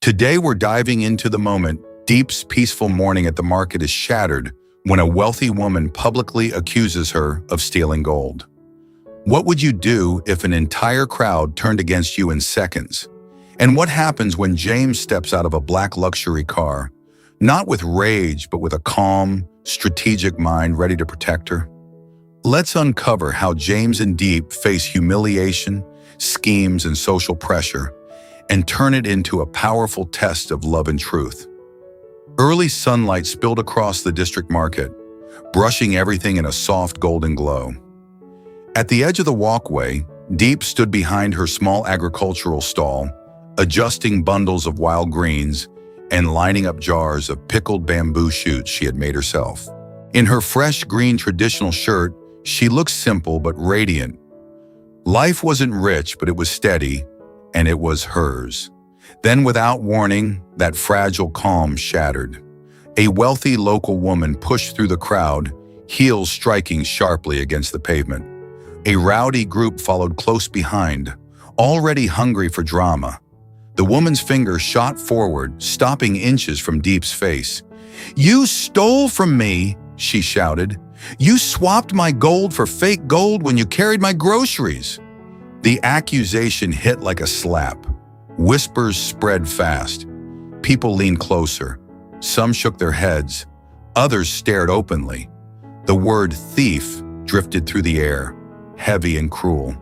Today we're diving into the moment Diep's peaceful morning at the market is shattered when a wealthy woman publicly accuses her of stealing gold. What would you do if an entire crowd turned against you in seconds? And what happens when James steps out of a black luxury car, not with rage, but with a calm, strategic mind ready to protect her? Let's uncover how James and Diep face humiliation, schemes, and social pressure, and turn it into a powerful test of love and truth. Early sunlight spilled across the district market, brushing everything in a soft golden glow. At the edge of the walkway, Diep stood behind her small agricultural stall, adjusting bundles of wild greens and lining up jars of pickled bamboo shoots she had made herself. In her fresh green traditional shirt, she looked simple but radiant. Life wasn't rich, but it was steady, and it was hers. Then, without warning, that fragile calm shattered. A wealthy local woman pushed through the crowd, heels striking sharply against the pavement. A rowdy group followed close behind, already hungry for drama. The woman's finger shot forward, stopping inches from Diep's face. "You stole from me," she shouted. "You swapped my gold for fake gold when you carried my groceries." The accusation hit like a slap. Whispers spread fast. People leaned closer. Some shook their heads. Others stared openly. The word thief drifted through the air, heavy and cruel.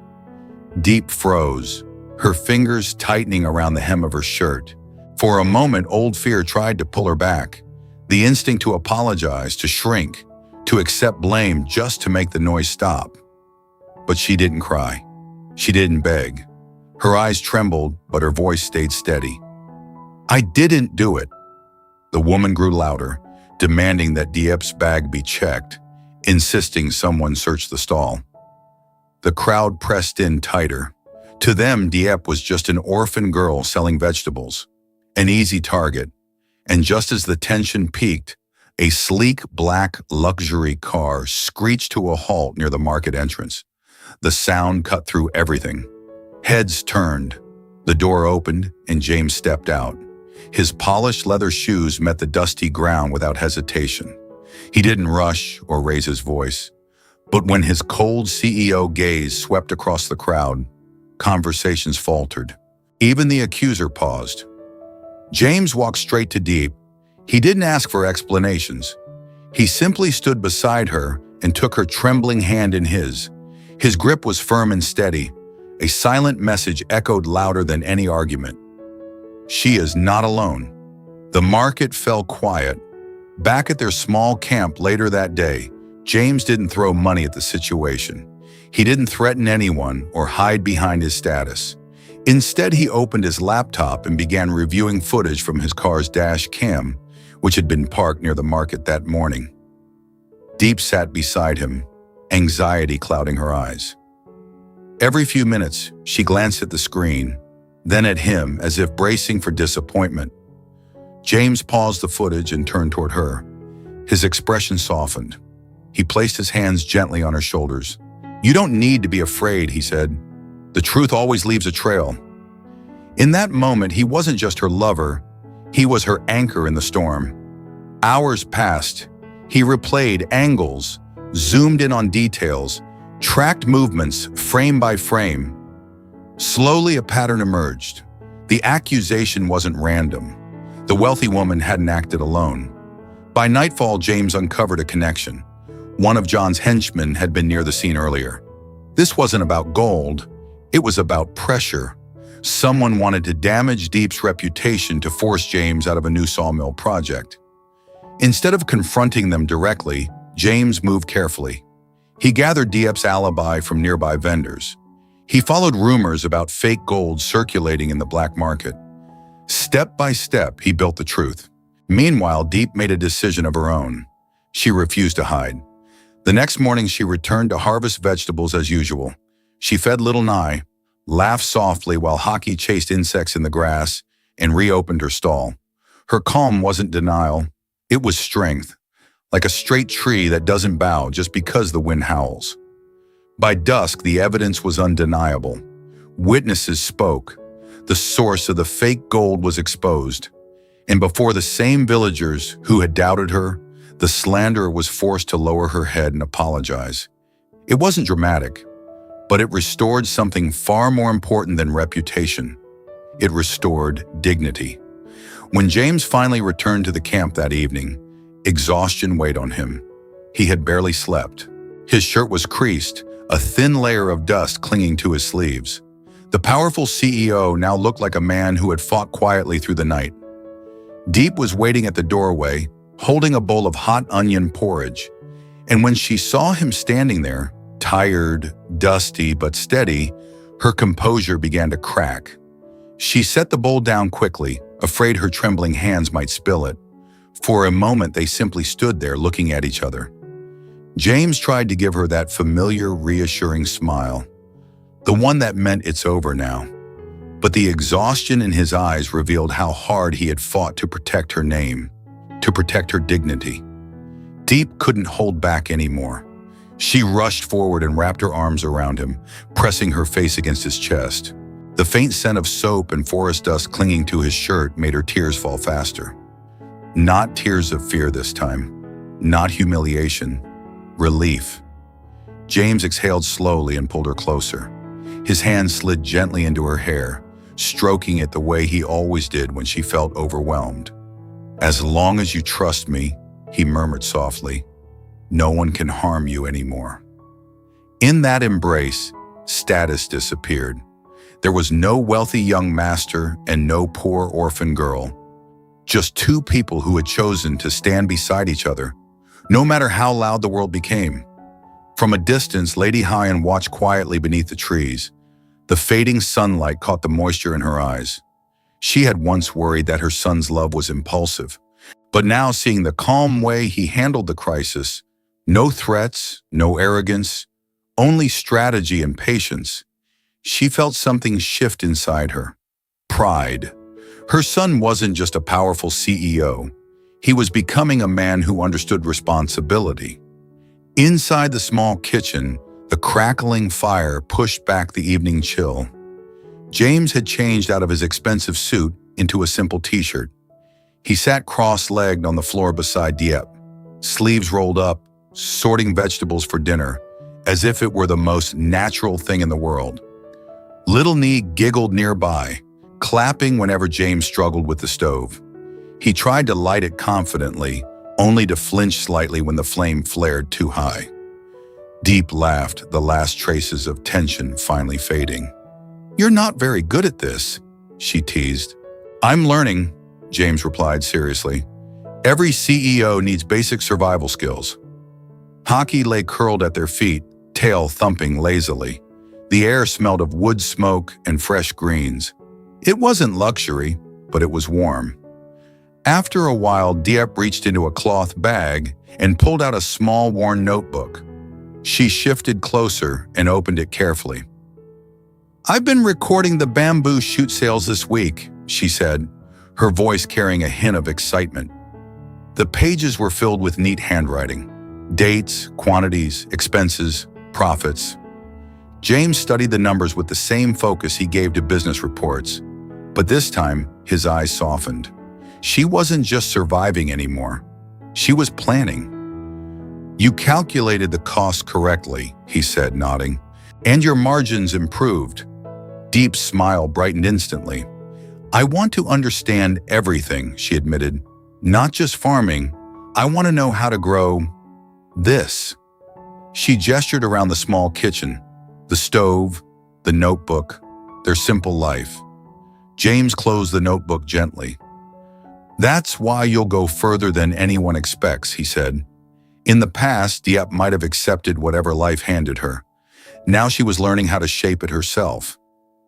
Diep froze, her fingers tightening around the hem of her shirt. For a moment, old fear tried to pull her back. The instinct to apologize, to shrink, to accept blame just to make the noise stop. But she didn't cry. She didn't beg. Her eyes trembled, but her voice stayed steady. "I didn't do it." The woman grew louder, demanding that Diep's bag be checked, insisting someone search the stall. The crowd pressed in tighter. To them, Diep was just an orphan girl selling vegetables, an easy target. And just as the tension peaked, a sleek black luxury car screeched to a halt near the market entrance. The sound cut through everything. Heads turned. The door opened, and James stepped out. His polished leather shoes met the dusty ground without hesitation. He didn't rush or raise his voice. But when his cold CEO gaze swept across the crowd, conversations faltered. Even the accuser paused. James walked straight to Diep. He didn't ask for explanations. He simply stood beside her and took her trembling hand in his. His grip was firm and steady. A silent message echoed louder than any argument. She is not alone. The market fell quiet. Back at their small camp later that day, James didn't throw money at the situation. He didn't threaten anyone or hide behind his status. Instead, he opened his laptop and began reviewing footage from his car's dash cam, which had been parked near the market that morning. Diep sat beside him, anxiety clouding her eyes. Every few minutes, she glanced at the screen, then at him as if bracing for disappointment. James paused the footage and turned toward her. His expression softened. He placed his hands gently on her shoulders. "You don't need to be afraid," he said. "The truth always leaves a trail." In that moment, he wasn't just her lover, he was her anchor in the storm. Hours passed. He replayed angles, zoomed in on details, tracked movements frame by frame. Slowly, a pattern emerged. The accusation wasn't random. The wealthy woman hadn't acted alone. By nightfall, James uncovered a connection. One of John's henchmen had been near the scene earlier. This wasn't about gold. It was about pressure. Someone wanted to damage Diep's reputation to force James out of a new sawmill project. Instead of confronting them directly, James moved carefully. He gathered Diep's alibi from nearby vendors. He followed rumors about fake gold circulating in the black market. Step by step, he built the truth. Meanwhile, Diep made a decision of her own. She refused to hide. The next morning, she returned to harvest vegetables as usual. She fed little Nye, laughed softly while Hockey chased insects in the grass, and reopened her stall. Her calm wasn't denial. It was strength, like a straight tree that doesn't bow just because the wind howls. By dusk, the evidence was undeniable. Witnesses spoke. The source of the fake gold was exposed, and before the same villagers who had doubted her, the slanderer was forced to lower her head and apologize. It wasn't dramatic, but it restored something far more important than reputation. It restored dignity. When James finally returned to the camp that evening, exhaustion weighed on him. He had barely slept. His shirt was creased, a thin layer of dust clinging to his sleeves. The powerful CEO now looked like a man who had fought quietly through the night. Diep was waiting at the doorway, holding a bowl of hot onion porridge, and when she saw him standing there, tired, dusty, but steady, her composure began to crack. She set the bowl down quickly, afraid her trembling hands might spill it. For a moment, they simply stood there looking at each other. James tried to give her that familiar, reassuring smile, the one that meant it's over now. But the exhaustion in his eyes revealed how hard he had fought to protect her name, to protect her dignity. Diep couldn't hold back anymore. She rushed forward and wrapped her arms around him, pressing her face against his chest. The faint scent of soap and forest dust clinging to his shirt made her tears fall faster. Not tears of fear this time, not humiliation, relief. James exhaled slowly and pulled her closer. His hand slid gently into her hair, stroking it the way he always did when she felt overwhelmed. "As long as you trust me," he murmured softly, "no one can harm you anymore." In that embrace, status disappeared. There was no wealthy young master and no poor orphan girl. Just two people who had chosen to stand beside each other, no matter how loud the world became. From a distance, Lyhoaica watched quietly beneath the trees. The fading sunlight caught the moisture in her eyes. She had once worried that her son's love was impulsive, but now seeing the calm way he handled the crisis, no threats, no arrogance, only strategy and patience, she felt something shift inside her. Pride. Her son wasn't just a powerful CEO. He was becoming a man who understood responsibility. Inside the small kitchen, the crackling fire pushed back the evening chill. James had changed out of his expensive suit into a simple t-shirt. He sat cross-legged on the floor beside Diep, sleeves rolled up, sorting vegetables for dinner, as if it were the most natural thing in the world. Little Nee giggled nearby, clapping whenever James struggled with the stove. He tried to light it confidently, only to flinch slightly when the flame flared too high. Diep laughed, the last traces of tension finally fading. "You're not very good at this," she teased. "I'm learning," James replied seriously. "Every CEO needs basic survival skills." Hockey lay curled at their feet, tail thumping lazily. The air smelled of wood smoke and fresh greens. It wasn't luxury, but it was warm. After a while, Diep reached into a cloth bag and pulled out a small, worn notebook. She shifted closer and opened it carefully. "I've been recording the bamboo shoot sales this week," she said, her voice carrying a hint of excitement. The pages were filled with neat handwriting. Dates, quantities, expenses, profits. James studied the numbers with the same focus he gave to business reports, but this time his eyes softened. She wasn't just surviving anymore. She was planning. "You calculated the cost correctly," he said, nodding, "and your margins improved." Diep's smile brightened instantly. "I want to understand everything," she admitted. "Not just farming. I want to know how to grow this." She gestured around the small kitchen, the stove, the notebook, their simple life. James closed the notebook gently. "That's why you'll go further than anyone expects," he said. In the past, Diep might have accepted whatever life handed her. Now she was learning how to shape it herself,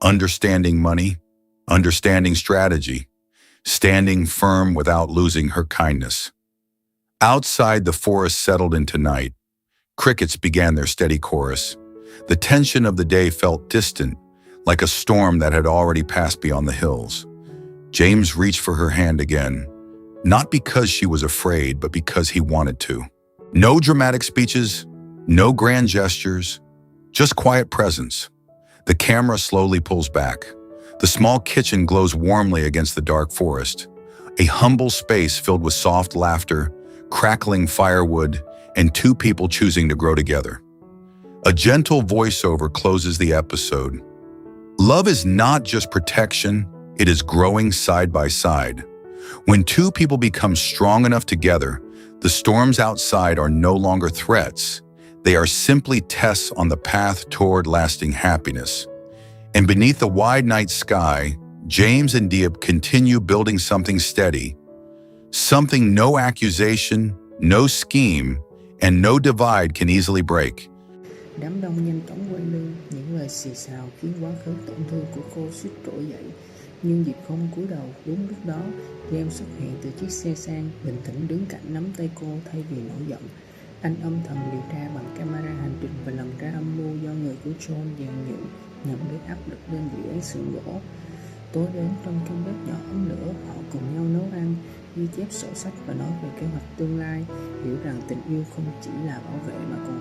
understanding money, understanding strategy, standing firm without losing her kindness. Outside, the forest settled into night. Crickets began their steady chorus. The tension of the day felt distant, like a storm that had already passed beyond the hills. James reached for her hand again, not because she was afraid, but because he wanted to. No dramatic speeches, no grand gestures, just quiet presence. The camera slowly pulls back. The small kitchen glows warmly against the dark forest, a humble space filled with soft laughter, crackling firewood, and two people choosing to grow together. A gentle voiceover closes the episode. Love is not just protection, it is growing side by side. When two people become strong enough together, the storms outside are no longer threats. They are simply tests on the path toward lasting happiness. And beneath the wide night sky, James and Diep continue building something steady, something no accusation, no scheme, and no divide can easily break. Đám đông nhanh chóng quay lưng, những lời xì xào khiến quá khứ tổn thương của cô suýt trỗi dậy. Nhưng Diệp không cúi đầu. Đúng lúc đó, James xuất hiện từ chiếc xe sang, bình tĩnh đứng cạnh nắm tay cô thay vì nổi giận. Anh âm thầm điều tra bằng camera hành trình và lần ra âm mưu do người của John dàn dựng nhằm gây áp lực lên dự án xưởng gỗ. Tối đến trong căn bếp nhỏ ấm lửa, họ cùng nhau nấu ăn, ghi chép sổ sách và nói về kế hoạch tương lai, hiểu rằng tình yêu không chỉ là bảo vệ mà còn